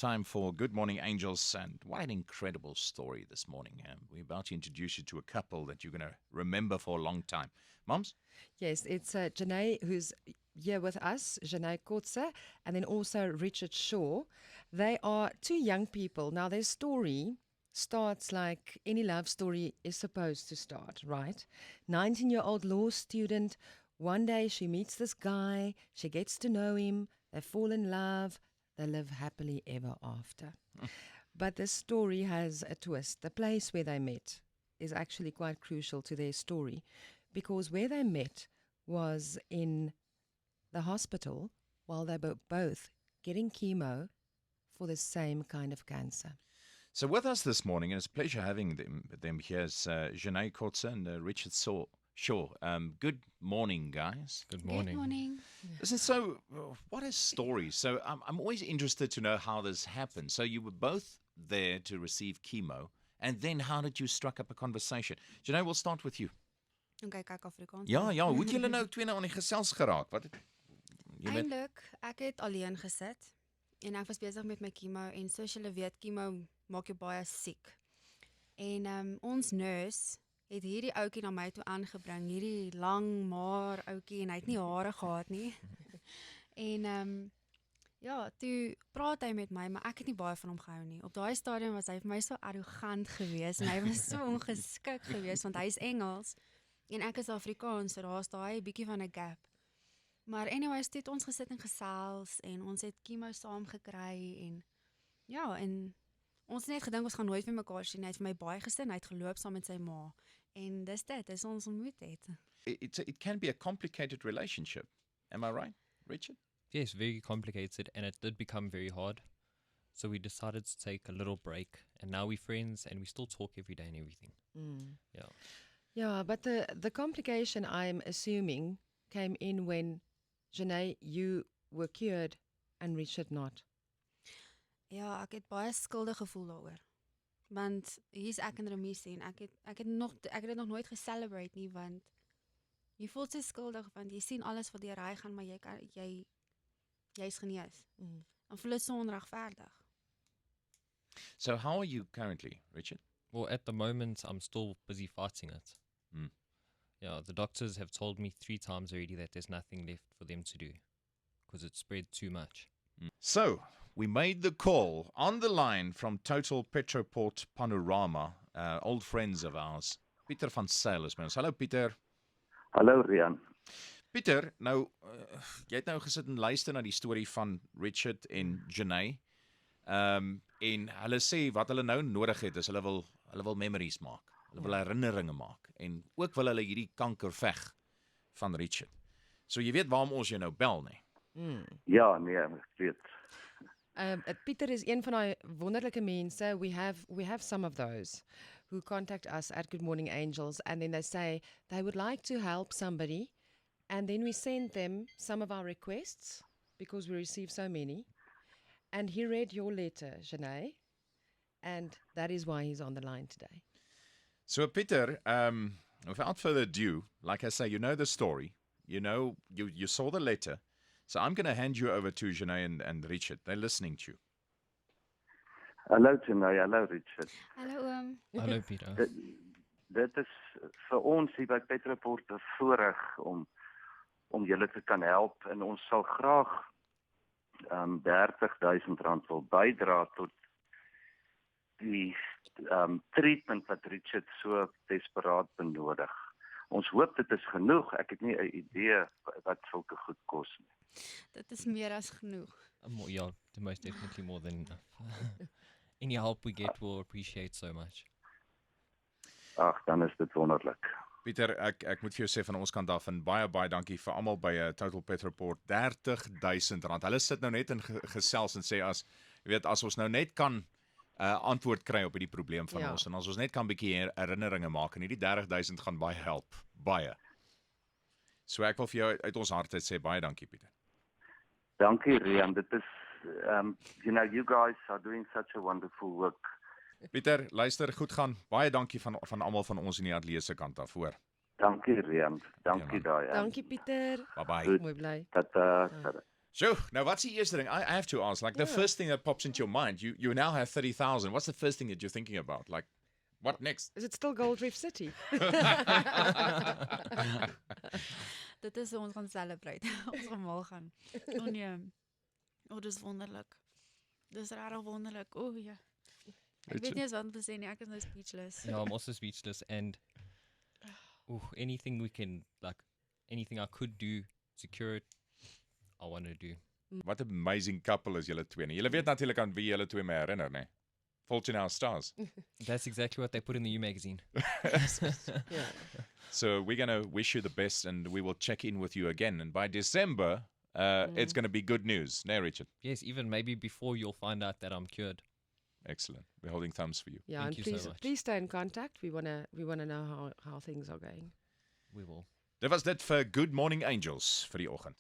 time for Good Morning Angels, and what an incredible story this morning. We're about to introduce you to a couple that you're going to remember for a long time. Moms? Yes, it's Jené who's here with us, Jené and then also Richard Shaw. They are two young people. Now, their story starts like any love story is supposed to start, right? 19-year-old law student. One day she meets this guy, she gets to know him, they fall in love, they live happily ever after. But this story has a twist. The place where they met is actually quite crucial to their story, because where they met was in the hospital while they were both getting chemo for the same kind of cancer. So with us this morning, and it's a pleasure having them here, is Jené and Richard Shaw. Good morning, guys. Good morning. Good morning. Listen, so what a story. So I'm always interested to know how this happened. So you were both there to receive chemo, and then how did you struck up a conversation? Jené, we'll start with you. Okay, kyk Afrikaans. Ja, hoe het julle nou twee aan die gesels geraak? Wat jy weet, Eintlik, ek het alleen gesit en ek was besig met my chemo en soos julle weet, chemo maak jou baie siek. En ons nurse het hierdie ouetjie na my toe aangebring, hierdie lang maar ouetjie en hy het nie hare gehad nie. En ja, toe praat hy met my, maar ek het nie baie van hom gehou nie. Op daai stadium was hy vir my so arrogant geweest en hy was so ongeskik geweest want hy is Engels en ek is Afrikaans, so daar's daai bietjie van 'n gap. Maar anyways, het ons gesit en gesels en ons het chemo saam gekry en ja, en ons het net gedink ons gaan nooit weer mekaar sien. Hy het vir my baie gesin, hy het geloop saam met sy ma. En dis ons ontmoet het. it can be a complicated relationship. Am I right, Richard? Yes, very complicated, and it did become very hard. So we decided to take a little break, and now we're friends, and we still talk every day and everything. Yeah. Yeah, but the complication, I'm assuming, came in when, Jené, you were cured and Richard not. Ja, ek het baie skuldig gevoel daaroor. Want hier's ek in remissie en ek het dit nog nooit gecelebrate nie, want jy voel so skuldig want jy sien alles wat deur hy gaan, maar jy's genees. Dan voel dit so onregverdig. So how are you currently, Richard? Well, at the moment, I'm still busy fighting it. Yeah, the doctors have told me 3 times already that there's nothing left for them to do because it's spread too much. So, we made the call on the line from Total Petroport Panorama, old friends of ours. Pieter van Sail is met ons. Hallo Pieter. Hallo Rian. Pieter, nou, jy het nou gesit en luister na die storie van Richard en Jené. En hulle sê wat hulle nou nodig het is hulle wil memories maak. Hulle wil herinneringe maak. En ook wil hulle hierdie kanker veg van Richard. So jy weet waarom ons jou nou bel, nie? Ja, nee, ek weet. Pieter is een van die wonderlike mense. We have some of those who contact us at Good Morning Angels, and then they say they would like to help somebody, and then we send them some of our requests because we receive so many. And he read your letter, Jené, and that is why he's on the line today. So Pieter, without further ado, like I say, you know the story. You know, you saw the letter. So I'm going to hand you over to Jené and Richard. They're listening to you. Hallo Jené, hallo Richard. Hallo oom. Hello, Peter. Dit is vir ons hier by Petroport 'n voorreg om julle te kan help en ons sal graag R30,000 wil bydra tot die treatment wat Richard so desperaat benodig. Ons hoop dit is genoeg. Ek het nie 'n idee wat sulke goed kos nie. Dit is meer as genoeg. Yeah, most definitely more than enough. Any help we get, we'll appreciate so much. Ag, dan is dit wonderlik. Pieter, ek moet vir jou sê van ons kant af en baie dankie vir almal by Total Petroport. R30,000. Hulle sit nou net in gesels en sê as ons nou net kan antwoord kry op hierdie probleem van ons en as ons net kan 'n bietjie herinneringe maak en hierdie 30,000 gaan baie help. Baie. So ek wil vir jou uit ons hart uit sê baie dankie Pieter. Dankie Rian, dit is you guys are doing such a wonderful work. Pieter, luister, goed gaan. Baie dankie van almal van ons in die ateljee se kant af, hoor. Dankie Rian, dankie daai. Dankie Pieter. Bye bye. Mooi bly. Dat So, nou what's die eerste ding? I have to ask, like the first thing that pops into your mind, you now have 30,000. What's the first thing that you're thinking about? Like, what next? Is it still Gold Reef City? Dit is hoe ons gaan celebrate. Ons gaan mal gaan. O nee. O, dis wonderlik. Dis regtig wonderlik. O ja. Ek weet nie eens wat om te sê nie. Ek is nou speechless. Yeah, I'm also speechless. And anything anything I could do, secure it, I want to do. What an amazing couple is julle twee. Julle weet natuurlik aan wie julle twee my herinner, né? Fortune Our Stars. That's exactly what they put in the U magazine. Yeah. So we're going to wish you the best and we will check in with you again. And by December, it's going to be good news. No, Richard? Yes, even maybe before you'll find out that I'm cured. Excellent. We're holding thumbs for you. Yeah, Thank and you so much. please stay in contact. We wanna know how things are going. We will. Dit was dit vir Good Morning Angels vir die oggend.